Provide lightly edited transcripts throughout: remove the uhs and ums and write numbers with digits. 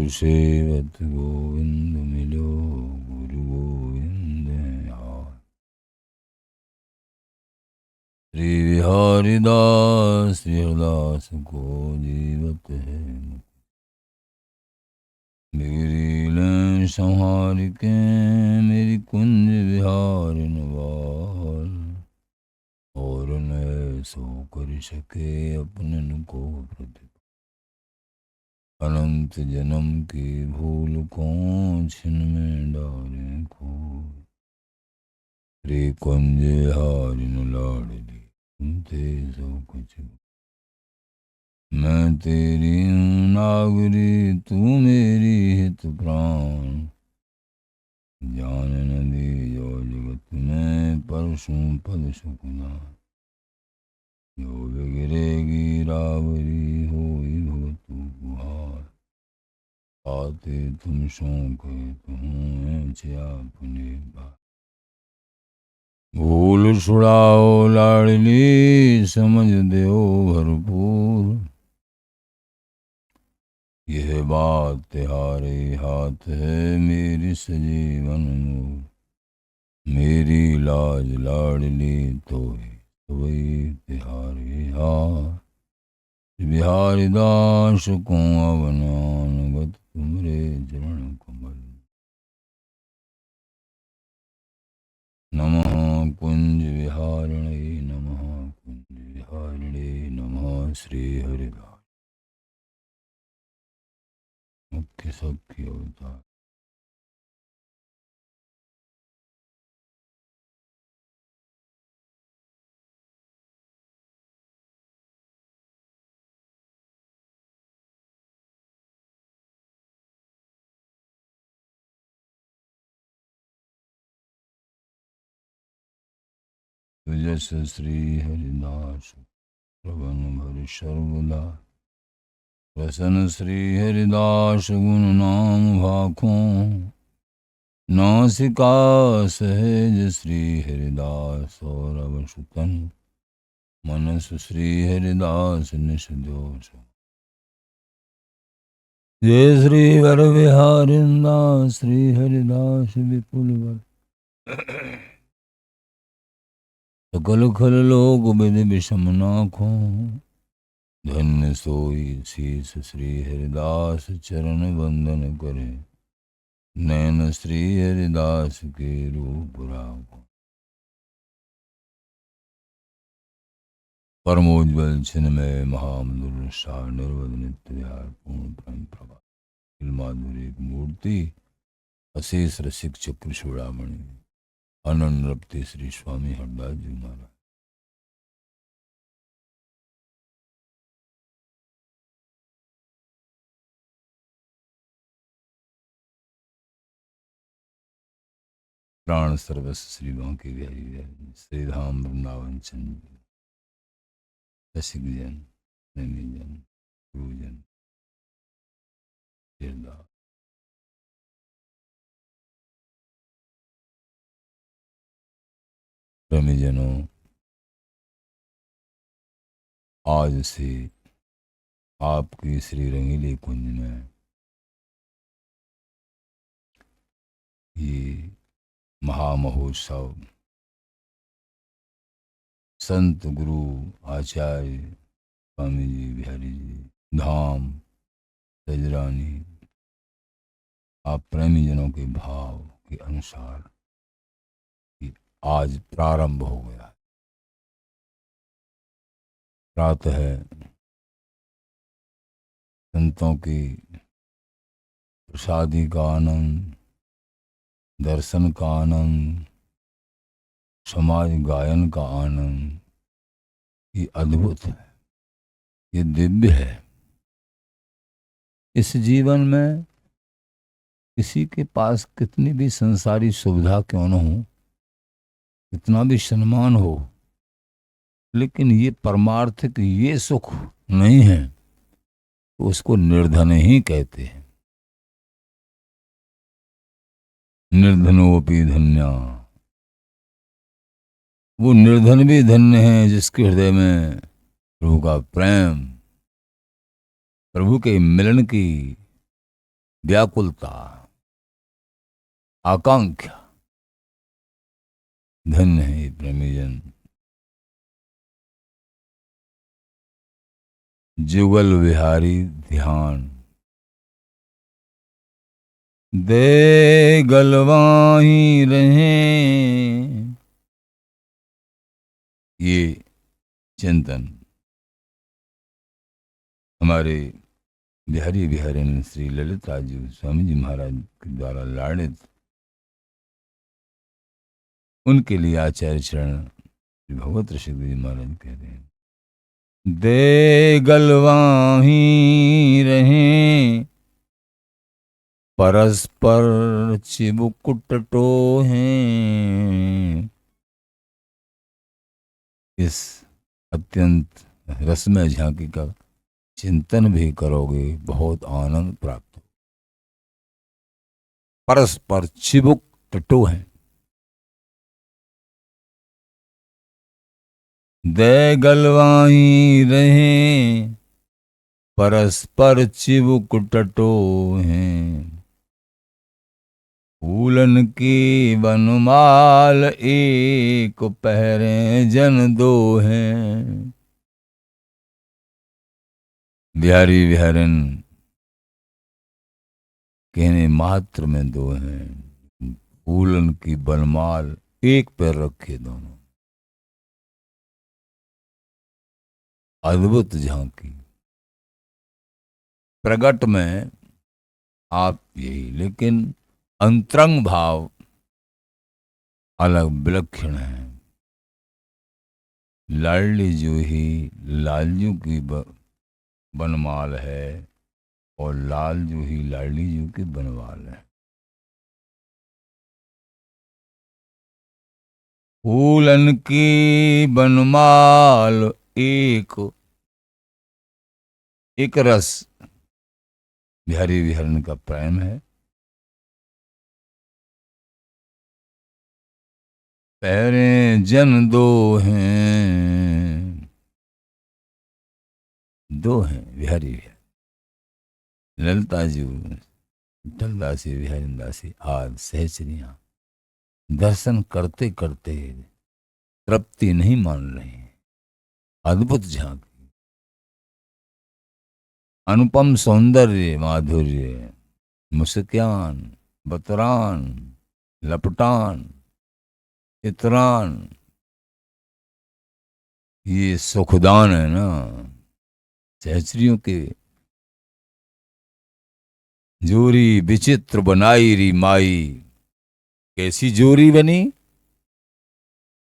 सेवत गोविंद मिलो गुरु गोविंद हार। श्री बिहारी दास श्री हरदास को जीवत है। मेरी लें संहार के मेरी कुंज विहार नवार। और न सो कर सके अपनन को प्रति। अनंत जन्म की भूल को छिन में डारे को। श्री कुंज हारिन लाडली सुनते सो कुछ। मैं तेरी नागरी तू मेरी हित प्राण। जान न दे जो जगत में परसों पद सुखदान। जो बिगड़ेगी रावरी होई भगतु गुहार। आते तुम शौके तुम अपने बार। भूल छुड़ाओ लाडली समझ दो भरपूर। यह बात तुम्हारे हाथ है मेरी सजीवन नूर। मेरी लाज लाडली तो है वही तिहारे हाथ। बिहारी दास को अवनानगत तुमरे चरण कमल। नमः कुंज विहारिणे नमः कुंज विहारिणे नमः। श्री हरिदास मुख्य सख्य अवतार। तुजस श्री हरिदास श्रवण भर सर्वदा। रसन श्री हरिदास गुण नाम भाखों। नासिका सहज श्री हरिदास और अवसुतन। मनस श्री हरिदास निश दोष। जय श्री वर विहारिंदास श्री हरिदास विपुल वर। सकल खल लोक विधि विषम नाखों। धन्य सोई शीस श्री हरिदास चरण वंदन करे। नैन श्री हरिदास के रूप राखो। परमोज्वल छिन्मय महामधुर सार निर्वध नित्य विहार पूर्ण प्रेम प्रभा। माधुरी मूर्ति अशेष रसिक चक्र चूड़ामणि। अनन रपते श्री स्वामी हरदास जी महाराज। प्राण सर्वस्व श्री बांके बिहारी बिहारी। श्री धाम वृंदावन चंद्र। रसिक जन प्रेमी जन गुरुजन हृदय। प्रेमीजनों, आज से आपकी श्री रंगीली कुंज में ये महामहोत्सव संत गुरु आचार्य स्वामी जी बिहारी जी धाम सजरानी आप प्रेमीजनों के भाव के अनुसार आज प्रारंभ हो गया। प्रातः संतों की प्रसादी का आनंद, दर्शन का आनंद, समाज गायन का आनंद, ये अद्भुत है, ये दिव्य है। इस जीवन में किसी के पास कितनी भी संसारी सुविधा क्यों न हो, कितना भी सम्मान हो, लेकिन ये परमार्थिक ये सुख नहीं है तो उसको निर्धन ही कहते हैं। निर्धनोपि धन्या, वो निर्धन भी धन्य है जिसके हृदय में प्रभु का प्रेम, प्रभु के मिलन की व्याकुलता, आकांक्षा। धन्य है ये प्रेमीजन। जुगल विहारी ध्यान दे गलवाही रहें। ये चिंतन हमारे बिहारी बिहारी श्री ललिता जी स्वामी जी महाराज के द्वारा लाड़ित, उनके लिए आचार्य चरण भगवत ऋषि जी महाराज कह रहे हैं, दे गलवाही रहें परस्पर चिबुक हैं। इस अत्यंत रसमय झांकी का चिंतन भी करोगे, बहुत आनंद प्राप्त हो। परस्पर चिबुक टटो हैं। दे गलवाही रहें परस्पर चिबुक टटो हैं। फूलन की बनमाल एक पहरे जन दो हैं। बिहारी बिहारन कहने मात्र में दो हैं, फूलन की बनमाल एक पैर रखे दोनों। अद्भुत झांकी प्रगट में आप यही, लेकिन अंतरंग भाव अलग विलक्षण है। लाडली जो ही लालजू की बनमाल है और लाल जो ही लाडली जू की बनवाल है। फूलन की बनमाल एक रस बिहारी बिहारन का प्रेम है। पैरे जन दो हैं, दो हैं बिहारी बिहारी ललिता जी विठलदासी बिहारी दासी आज सहचरियां दर्शन करते करते तृप्ति नहीं मान रहे। अद्भुत झांकी, अनुपम सौंदर्य माधुर्य, मुस्कान, बतरान, लपटान, इतरान, ये सुखदान है ना। सहचरियों के जोरी विचित्र बनाई री माई। कैसी जोरी बनी?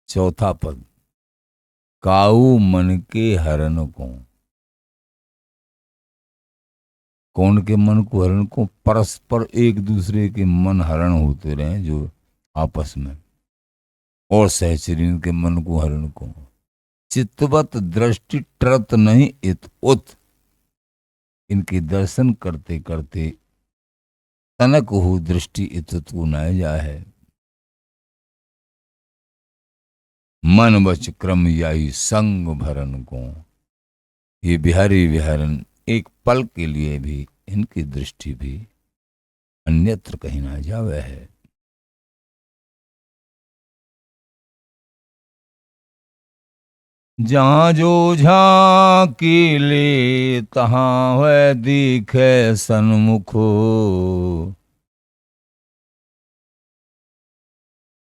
चौथा पद, काऊ मन के हरण को। कौन के मन को हरण को? परस्पर एक दूसरे के मन हरण होते रहे जो आपस में, और सहचरियों के मन को हरण को। चित्तवत दृष्टि टरत नहीं इत उत। इनके दर्शन करते करते तनक हो दृष्टि इतुत को न जाए। मन वच क्रम याई संग भरन को। ये बिहारी बिहारन एक पल के लिए भी इनकी दृष्टि भी अन्यत्र कहीं ना जावे है। जहाँ जो झांकी ले तहाँ वह दिखे सन्मुखो।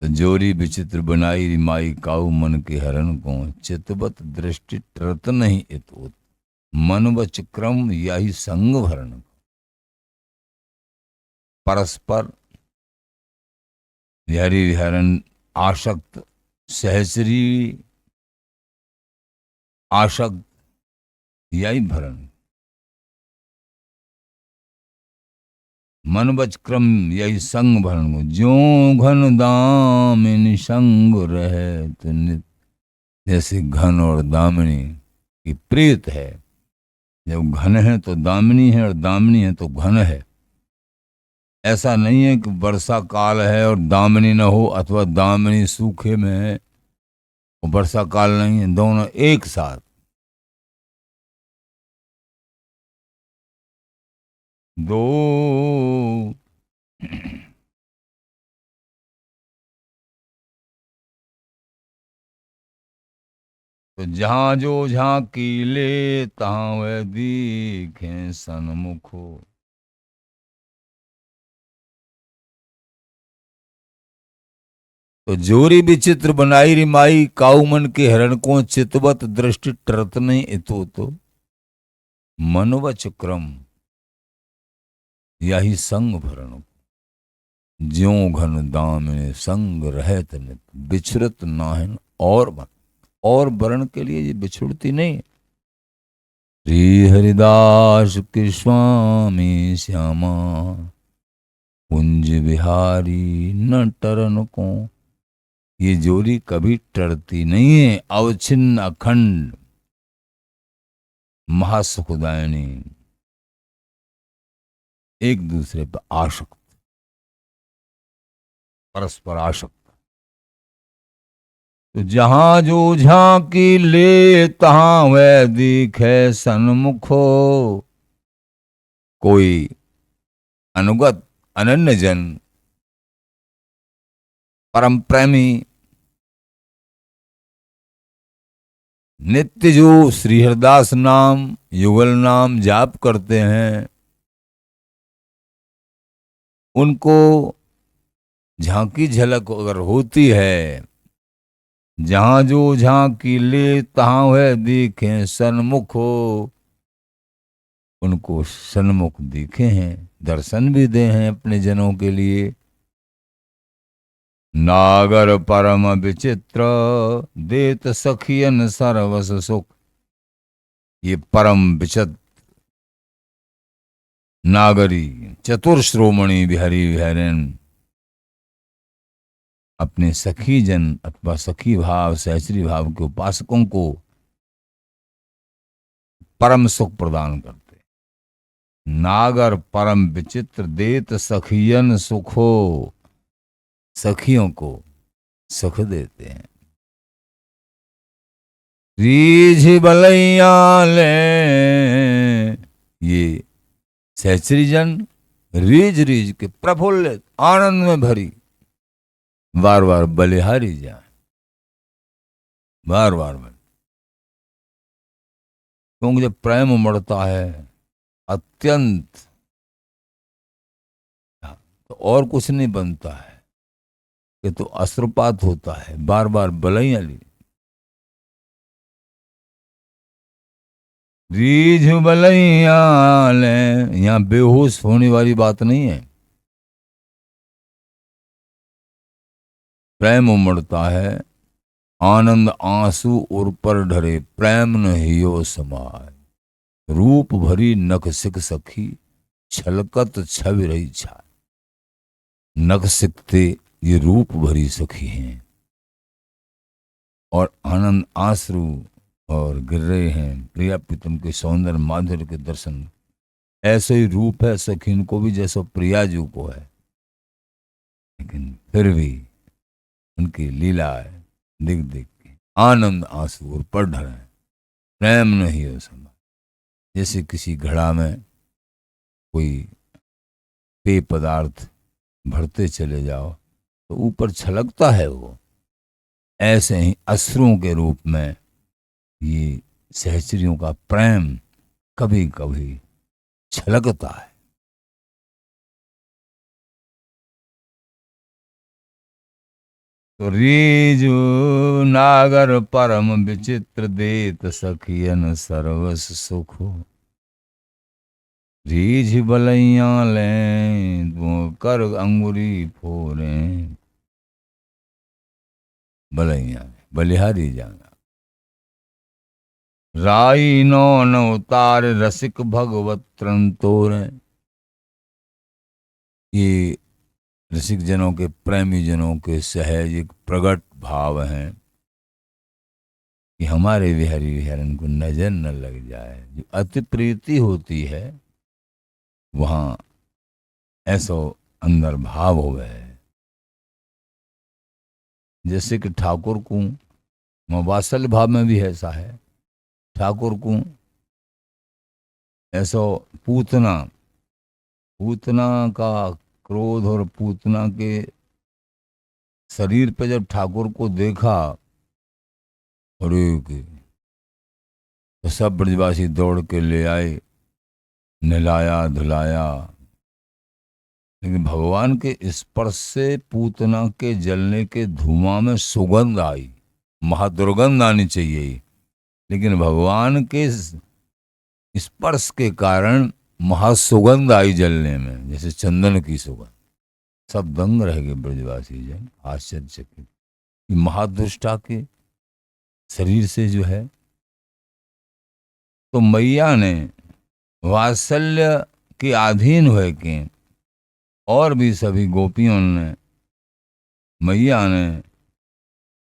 जोरी विचित्र बनाई माई काऊ मन के हरण को। चितवत दृष्टि टरत नहीं इत मन वच क्रम यही संग भरण। परस्पर बिहारी बिहारन आसक्त, सहचरी आसक्त, यही भरण। मन बच क्रम यही संग भरण को। जो घन दामिनी संग रहे तो नित। जैसे घन और दामिनी की प्रीत है, जब घन है तो दामिनी है और दामिनी है तो घन है। ऐसा नहीं है कि वर्षा काल है और दामिनी न हो, अथवा दामिनी सूखे में है और वर्षा काल नहीं है, दोनों एक साथ। दो तो जहां जो झांकी ले तहां वह दीखें सन्मुखो। तो जोरी विचित्र बनाई रिमाई काऊ मन के हरण को चितवत दृष्टि टरत नहीं इतो तो मनवच क्रम यही संग भरण ज्यों घन दामिने संग रहत नित बिछरत नाहन और बन। और वर्ण के लिए ये बिछुड़ती नहीं। श्री हरिदास के स्वामी श्यामा कुंज बिहारी न टरन को। ये जोड़ी कभी टरती नहीं है। अवच्छिन्न अखंड महासुखदायिनी एक दूसरे पर आसक्त परस्पर आसक्त। तो जहां जो झांकी ले तहां वह दिखे सन्मुखो। कोई अनुगत अनन्य जन परम प्रेमी नित्य जो श्री हरिदास नाम युगल नाम जाप करते हैं उनको झांकी झलक अगर होती है। जहां जो झांकी ले तहां वह दिखे सन्मुख हो। उनको सन्मुख दिखे हैं दर्शन भी दे हैं अपने जनों के लिए। नागर परम विचित्र देत सखियन सरवस सुख। ये परम विचित्र नागरी चतुर श्रोमणी बिहारी बिहारन अपने सखी जन अथवा सखी भाव सहचरी भाव के उपासकों को परम सुख प्रदान करते। नागर परम विचित्र देत सखियन सुखो। सखियों को सुख देते हैं। रीझ बलैया ले ये सहचरी जन रीझ रीझ के प्रफुल्लित आनंद में भरी बार बार बलिहारी जाए बार बार बल। क्योंकि जब प्रेम उमड़ता है अत्यंत तो और कुछ नहीं बनता है कि तो अश्रुपात होता है। बार बार बलैया ली रीझ बलैया ले। यहां बेहोश होने वाली बात नहीं है। प्रेम उमड़ता है आनंद आंसू उर पर ढरे प्रेम न हियो समाय। रूप भरी नख सिक सखी छलकत छवि रही छाय। नख सिकते ये रूप भरी सखी हैं और आनंद आंसू और गिर रहे हैं प्रिया प्रीतम के सौंदर्य माधुर्य के दर्शन। ऐसे ही रूप है सखीन को भी जैसा प्रियाजू को है। लेकिन फिर भी उनकी लीला है दिख दिख के आनंद आंसू और पढ़ रहे हैं प्रेम नहीं हो समय। जैसे किसी घड़ा में कोई पेय पदार्थ भरते चले जाओ तो ऊपर छलकता है वो। ऐसे ही अश्रुओं के रूप में ये सहचरियों का प्रेम कभी कभी छलकता है। तो रीजु नागर परम विचित्र देत सखियन सर्वस सुख। रीझ बलैया लें कर अंगुरी फोरे। बलैया बलिहारी जाना राई नो न उतार रसिक भगवत त्रंतोर। ये रसिक जनों के प्रेमी जनों के सहज एक प्रगट भाव हैं कि हमारे विहारी विहारन को नजर न लग जाए। जो अति प्रीति होती है वहां ऐसा अंदर भाव हो गए। जैसे कि ठाकुर को वात्सल्य भाव में भी ऐसा है। ठाकुर को ऐसा पूतना पूतना का क्रोध और पूतना के शरीर पे जब ठाकुर को देखा अरे तो सब ब्रजवासी दौड़ के ले आए, नहलाया धुलाया। लेकिन भगवान के स्पर्श से पूतना के जलने के धुआं में सुगंध आई। महादुर्गंध आनी चाहिए, लेकिन भगवान के स्पर्श के कारण महासुगंध आई जलने में, जैसे चंदन की सुगंध। सब दंग रह गए ब्रजवासी जन, आश्चर्यचकित। महादुष्टा के शरीर से जो है। तो मैया ने वात्सल्य के अधीन हुए के, और भी सभी गोपियों ने, मैया ने,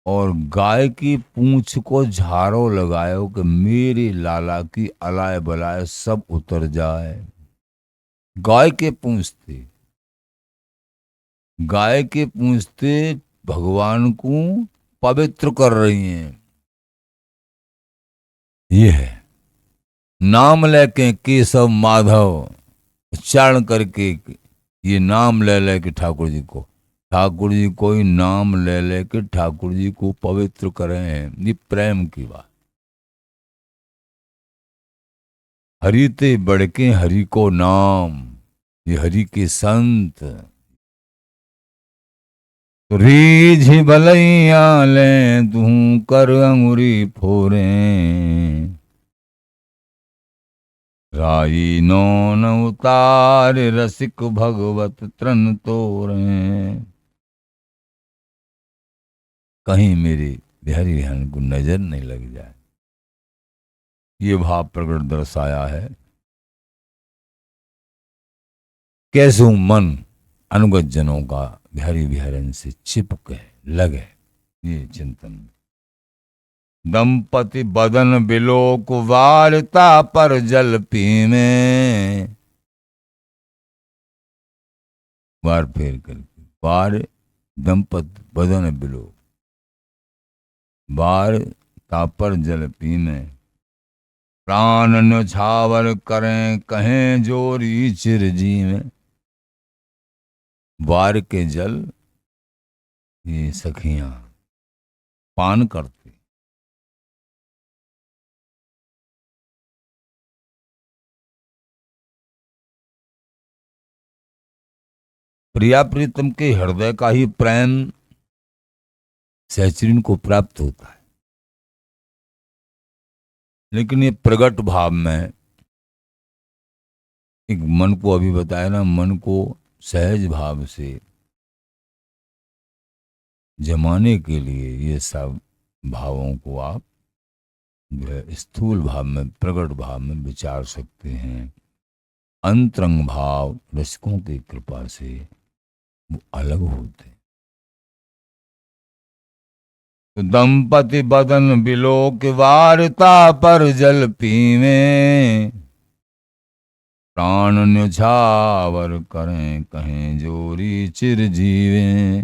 और गाय की पूंछ को झाड़ो लगायो कि मेरे लाला की अलाय बलाय सब उतर जाए। गाय के पूंछ थी, गाय के पूंछ से भगवान को पवित्र कर रही हैं। ये है नाम लेके केशव माधव उच्चारण करके, ये नाम ले ले के ठाकुर जी कोई नाम ले ले के ठाकुर जी को पवित्र करें। ये प्रेम की बात। हरि ते बढ़के हरि को नाम, ये हरि के संत। रीझ भलैया ले तू कर अंगुरी फोरे, राई नो न उतार रसिक भगवत त्रन तोरे। कहीं मेरे बिहारी बिहान को नजर नहीं लग जाए, ये भाव प्रकट दर्शाया है। कैसो मन अनुगत जनों का बिहारी बिहारन से चिपके लगे, ये चिंतन। दंपति बदन बिलोक वारता पर जल पीमे, बार फेर करके बार दंपति बदन बिलोक, बार तापर जल पीमे। प्राण न्योछावर करें कहें जोरी चिरजी में। वार के जल ये सखियां पान करती। प्रिया प्रीतम के हृदय का ही प्रेम सहचरीन को प्राप्त होता है, लेकिन ये प्रगट भाव में एक मन को, अभी बताया ना, मन को सहज भाव से जमाने के लिए ये सब भावों को आप जो है स्थूल भाव में, प्रगट भाव में विचार सकते हैं। अंतरंग भाव रसिकों की कृपा से वो अलग होते हैं। तो दंपति बदन बिलोक वारता पर जल पीवे, प्राण न्योछावर करें कहें जोरी चिर जीवे।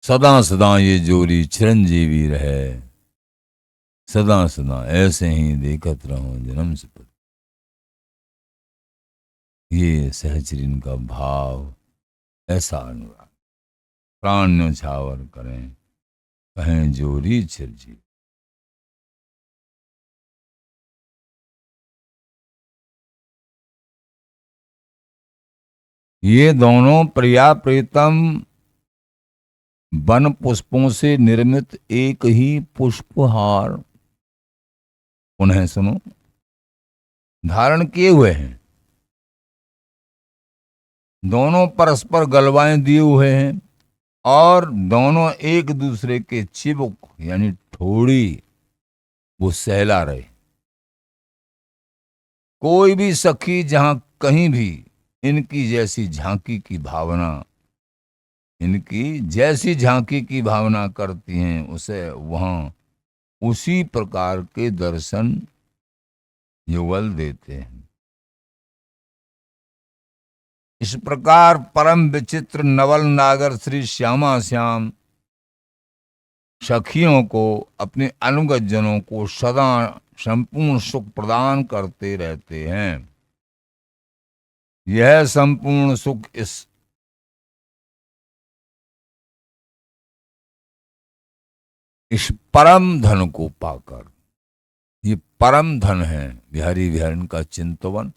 सदा सदा ये जोरी चिरंजीवी रहे, सदा सदा ऐसे ही देखत रहो जन्म से। ये सहचरीन का भाव, ऐसा अनुराग। प्राण न्योछावर करें कहें जोरी चिरजी। ये दोनों प्रिया प्रीतम वन पुष्पों से निर्मित एक ही पुष्पहार उन्हें सुनो धारण किए हुए हैं। दोनों परस्पर गलवाएं दिए हुए हैं और दोनों एक दूसरे के चिबुक यानी ठोड़ी वो सहला रहे। कोई भी सखी जहां कहीं भी इनकी जैसी झांकी की भावना, इनकी जैसी झांकी की भावना करती हैं, उसे वहां उसी प्रकार के दर्शन युगल देते हैं। इस प्रकार परम विचित्र नवल नागर श्री श्यामा श्याम सखियों को, अपने अनुगत जनों को सदा संपूर्ण सुख प्रदान करते रहते हैं। यह संपूर्ण सुख इस इस परम धन को पाकर, ये परम धन है बिहारी बिहारन का चिंतवन,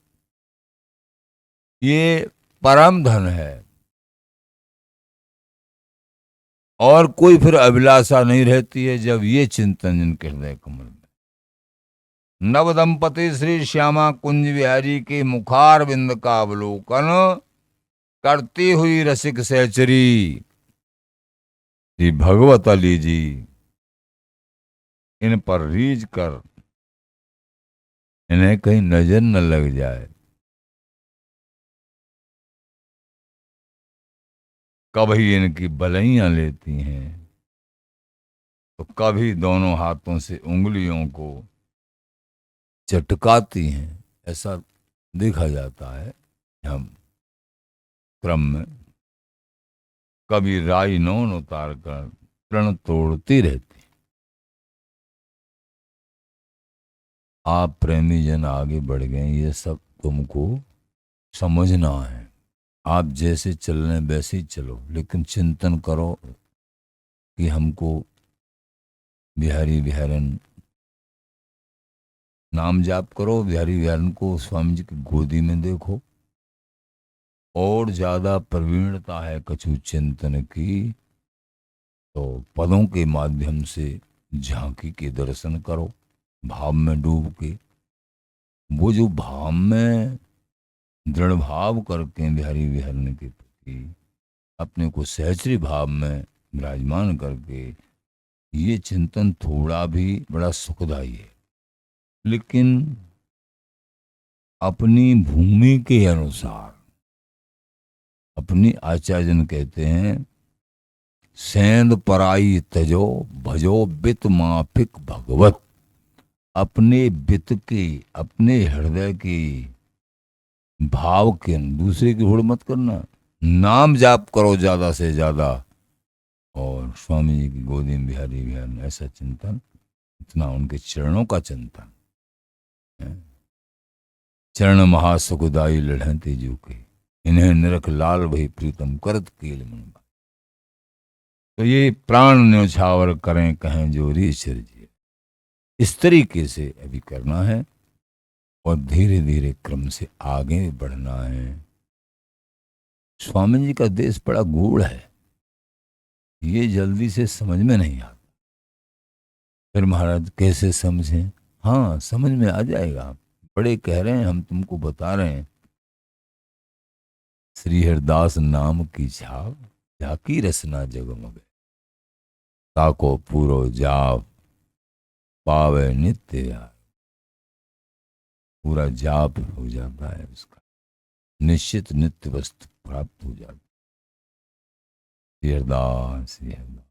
ये परम धन है। और कोई फिर अभिलाषा नहीं रहती है जब ये चिंतन जिनके हृदय कमल में। नव दंपति श्री श्यामा कुंज बिहारी के मुखार बिंद का अवलोकन करती हुई रसिक सहचरी श्री भगवत अली जी इन पर रीझ कर इन्हें कहीं नजर न लग जाए, कभी इनकी बलैयां लेती हैं तो कभी दोनों हाथों से उंगलियों को चटकाती हैं। ऐसा देखा जाता है हम क्रम में। कभी राई नौन उतार कर तृण तोड़ती रहती। आप प्रेमी जन आगे बढ़ गए, ये सब तुमको समझना है। आप जैसे चल रहे हैं वैसे ही चलो, लेकिन चिंतन करो कि हमको बिहारी बिहारन नाम जाप करो, बिहारी बिहारन को स्वामी जी की गोदी में देखो। और ज्यादा प्रवीणता है कछु चिंतन की तो पदों के माध्यम से झांकी के दर्शन करो, भाव में डूब के। वो जो भाव में दृढ़ भाव करके बिहारी बिहारन के प्रति अपने को सहचरी भाव में विराजमान करके, ये चिंतन थोड़ा भी बड़ा सुखदायी है। लेकिन अपनी भूमि के अनुसार, अपनी आचार्यजन कहते हैं सेंध पराई तजो भजो बित माफिक भगवत। अपने बित के, अपने हृदय के भाव के दूसरे की होड़ मत करना। नाम जाप करो ज्यादा से ज्यादा, और स्वामी जी की गोदी में बिहारी बिहारन ऐसा चिंतन, इतना उनके चरणों का चिंतन है। चरण महासुखदाई लढ़ते जो के, इन्हें निरख लाल भई प्रीतम करत केल मन। तो ये प्राण न्योछावर करें कहें जो री सिर जी, इस तरीके से अभी करना है और धीरे धीरे क्रम से आगे बढ़ना है। स्वामी जी का देश बड़ा गूढ़ है, ये जल्दी से समझ में नहीं आता। फिर महाराज कैसे समझें? हाँ, समझ में आ जाएगा। बड़े कह रहे हैं, हम तुमको बता रहे हैं। श्री हरदास नाम की छाव जाकी रसना जगमग, ताको पूरो जाप पावे नित्य यार। पूरा जाप हो जाता है उसका, निश्चित नित्य वस्तु प्राप्त हो जाती है। श्री हरदास, श्री हरदास।